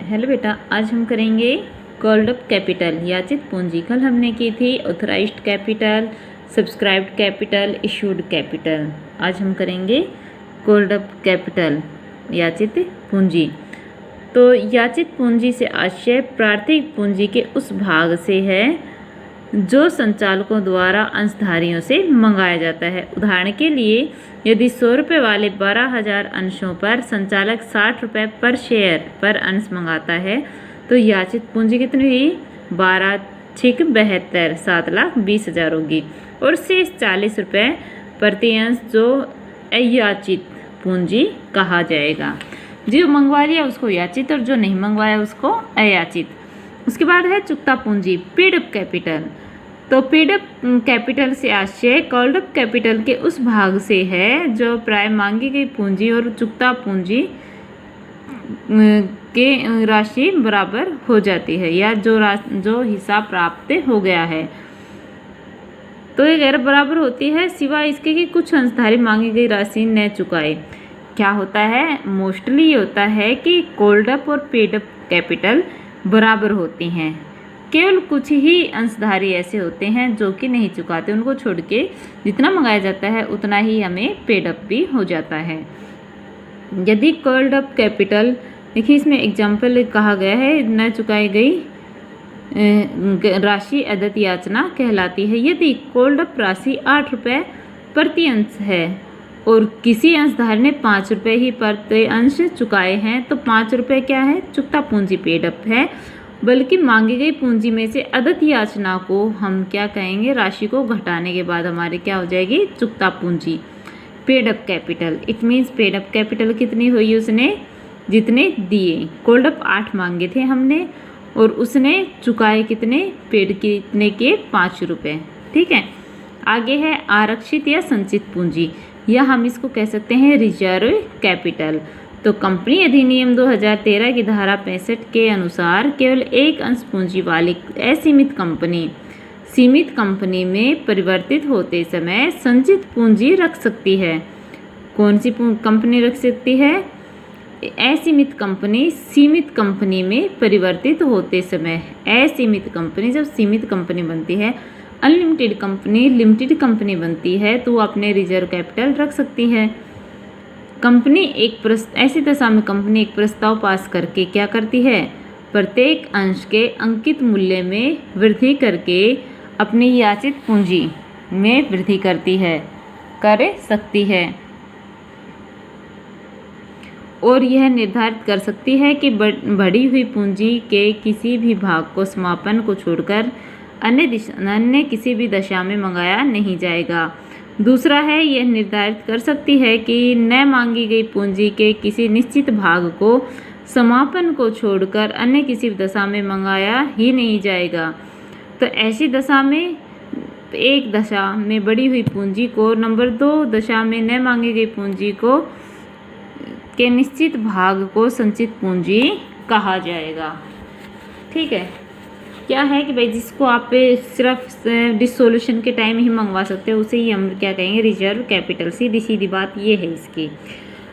Hello बेटा, आज हम करेंगे कॉल्ड अप कैपिटल याचित पूंजी। कल हमने की थी authorised capital, subscribed capital, issued capital. आज हम करेंगे कॉल्ड अप कैपिटल याचित पूंजी। तो याचित पूंजी से आशय प्रार्थमिक पूंजी के उस भाग से है जो संचालकों द्वारा अंशधारियों से मंगाया जाता है। उदाहरण के लिए, यदि 100 रुपये वाले 12,000 अंशों पर संचालक 60 रुपये पर शेयर पर अंश मंगाता है तो याचित पूंजी कितनी हुई? 12×6 = 72, 7,20,000 होगी। और शेष 40 रुपये प्रति अंश जो अयाचित पूंजी कहा जाएगा। जो मंगवा लिया उसको याचित और जो नहीं मंगवाया उसको अयाचित। उसके बाद है चुकता पूंजी, पेड अप कैपिटल। तो पेड अप कैपिटल से आशय कॉल्ड अप कैपिटल के उस भाग से है जो प्राय मांगी गई पूंजी और चुकता पूंजी के राशि बराबर हो जाती है, या जो हिस्सा प्राप्त हो गया है तो ये गैर बराबर होती है, सिवाय इसके कि कुछ अंशधारी मांगी गई राशि न चुकाए। क्या होता है? मोस्टली ये होता है कि कॉल्ड अप और पेड अप कैपिटल बराबर होती हैं। केवल कुछ ही अंशधारी ऐसे होते हैं जो कि नहीं चुकाते, उनको छोड़ के जितना मंगाया जाता है उतना ही हमें पेड अप भी हो जाता है। यदि कॉल्ड अप कैपिटल, देखिए इसमें एग्जाम्पल कहा गया है, न चुकाई गई राशि अदत्त याचना कहलाती है। यदि कॉल्ड अप राशि 8 रुपये प्रति अंश है और किसी अंशधारी ने 5 रुपये ही प्रति अंश चुकाए हैं तो 5 रुपये क्या है? चुकता पूंजी, पेड अप है। बल्कि मांगी गई पूंजी में से अदत्त याचना को हम क्या कहेंगे? राशि को घटाने के बाद हमारी क्या हो जाएगी? चुकता पूंजी, paid up capital. It means paid up capital कितनी हुई? उसने जितने दिए, कॉल्ड अप 8 मांगे थे हमने और उसने चुकाए कितने? पेड कितने के? 5 रुपये। ठीक है। आगे है आरक्षित या संचित पूंजी, या हम इसको कह सकते हैं रिजर्व कैपिटल। तो कंपनी अधिनियम 2013 की धारा 65 के अनुसार केवल एक अंश पूंजी वाली असीमित कंपनी सीमित कंपनी में परिवर्तित होते समय संचित पूंजी रख सकती है। कौन सी कंपनी रख सकती है? असीमित कंपनी सीमित कंपनी में परिवर्तित होते समय। असीमित कंपनी जब सीमित कंपनी बनती है, अनलिमिटेड कंपनी लिमिटेड कंपनी बनती है तो वो अपने रिजर्व कैपिटल रख सकती है। कंपनी ऐसी दशा में कंपनी एक प्रस्ताव पास करके क्या करती है? प्रत्येक अंश के अंकित मूल्य में वृद्धि करके अपनी याचित पूंजी में वृद्धि कर सकती है और यह निर्धारित कर सकती है कि बढ़ी हुई पूंजी के किसी भी भाग को समापन को छोड़कर अन्य किसी भी दशा में मंगाया नहीं जाएगा। दूसरा है, यह निर्धारित कर सकती है कि न मांगी गई पूंजी के किसी निश्चित भाग को समापन को छोड़कर अन्य किसी दशा में मंगाया ही नहीं जाएगा। तो ऐसी दशा में, एक दशा में बढ़ी हुई पूंजी को, नंबर 2 दशा में न मांगी गई पूंजी को के निश्चित भाग को संचित पूंजी कहा जाएगा। ठीक है। क्या है कि भाई जिसको आप सिर्फ डिसोल्यूशन के टाइम ही मंगवा सकते हो उसे ही हम क्या कहेंगे? Reserve capital. सीधी सीधी बात ये है इसकी।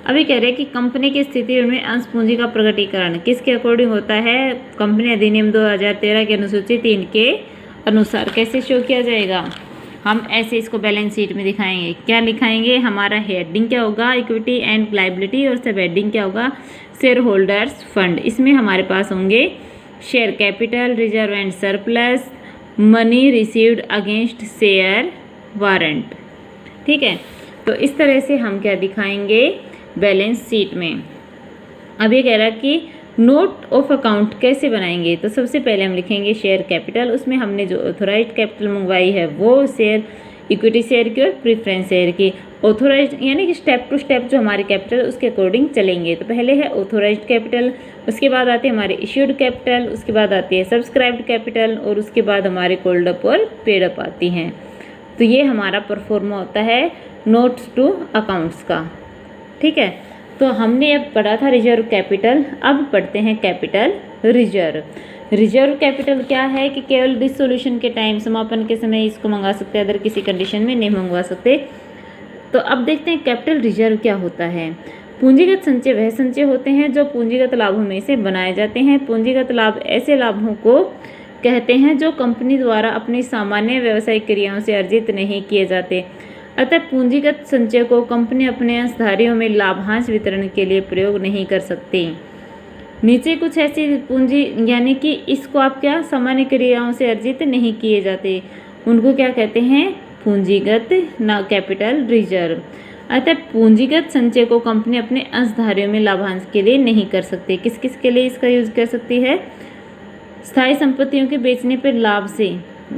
अभी कह रहे हैं कि कंपनी की स्थिति में अंश पूंजी का प्रकटीकरण किसके अकॉर्डिंग होता है? कंपनी अधिनियम 2013 के अनुसूची 3 के अनुसार। कैसे शो किया जाएगा? हम ऐसे इसको बैलेंस शीट में दिखाएंगे। क्या लिखाएंगे? हमारा हेडिंग क्या होगा? इक्विटी एंड लायबिलिटी, और सब हेडिंग क्या होगा? Share holders fund. इसमें हमारे पास होंगे share capital, reserve and surplus, money received against share warrant. ठीक है। तो इस तरह से हम क्या दिखाएंगे बैलेंस शीट में। अब ये कह रहा है कि नोट ऑफ अकाउंट कैसे बनाएंगे? तो सबसे पहले हम लिखेंगे शेयर कैपिटल। उसमें हमने जो ऑथोराइज्ड कैपिटल मंगवाई है वो शेयर, इक्विटी शेयर की और प्रेफरेंस शेयर की। ऑथोराइज्ड यानी कि स्टेप टू स्टेप जो हमारे कैपिटल उसके अकॉर्डिंग चलेंगे। तो पहले है ऑथोराइज्ड कैपिटल, उसके बाद आते हैं हमारे इश्यूड कैपिटल, उसके बाद आती है सब्सक्राइब्ड कैपिटल और उसके बाद हमारे कॉल्ड अप और पेड अप आती हैं। तो ये हमारा परफॉर्मा होता है नोट्स टू अकाउंट्स का। ठीक है। तो हमने अब पढ़ा था रिजर्व कैपिटल, अब पढ़ते हैं कैपिटल रिजर्व। रिजर्व कैपिटल क्या है कि केवल डिसोल्यूशन के टाइम, समापन के समय इसको मंगा सकते हैं, अदर किसी कंडीशन में नहीं मंगवा सकते। तो अब देखते हैं कैपिटल रिजर्व क्या होता है। पूंजीगत संचय वह संचय होते हैं जो पूंजीगत लाभों में से बनाए जाते हैं। पूंजीगत लाभ ऐसे लाभों को कहते हैं जो कंपनी द्वारा अपनी सामान्य व्यावसायिक क्रियाओं से अर्जित नहीं किए जाते। अतः पूंजीगत संचय को कंपनी अपने अंशधारियों में लाभांश वितरण के लिए प्रयोग नहीं कर सकती। नीचे कुछ ऐसी पूंजी यानी कि इसको आप क्या सामान्य क्रियाओं से अर्जित नहीं किए जाते, उनको क्या कहते हैं? पूंजीगत ना कैपिटल रिजर्व। अतः पूंजीगत संचय को कंपनी अपने अंशधारियों में लाभांश के लिए नहीं कर सकती। किस किस के लिए इसका यूज कर सकती है? स्थायी संपत्तियों के बेचने पर लाभ से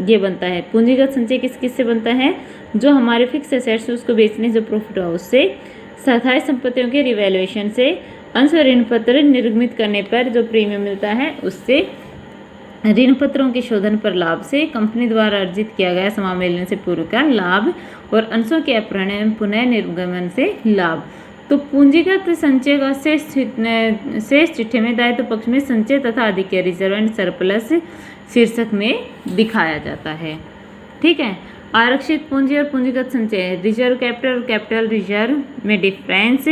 ये बनता है। पूंजीगत संचय किस किस से बनता है? जो हमारे फिक्स एसेट्स उसको बेचने से प्रॉफिट हुआ उससे, स्थायी संपत्तियों के रिवैल्यूएशन से, अंश ऋण पत्र निर्गमित करने पर जो प्रीमियम मिलता है उससे, ऋण पत्रों के शोधन पर लाभ से, कंपनी द्वारा अर्जित किया गया समामेलन से पूर्व का लाभ और अंशों के अपहरण पुनः निर्गमन से लाभ। तो पूंजीगत संचय का शेष चिट्ठे में दायित्व पक्ष में संचय तथा अधिक रिजर्व एंड सरप्लस शीर्षक में दिखाया जाता है। ठीक है। आरक्षित पूंजी और पूंजीगत संचय, रिजर्व कैपिटल और कैपिटल रिजर्व में difference,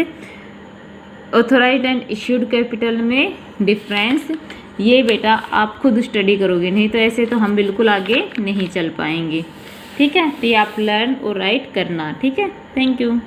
authorised and issued capital में डिफरेंस, ये बेटा आप खुद स्टडी करोगे, नहीं तो ऐसे तो हम बिल्कुल आगे नहीं चल पाएंगे। ठीक है। तो ये आप लर्न और राइट करना। ठीक है। Thank you.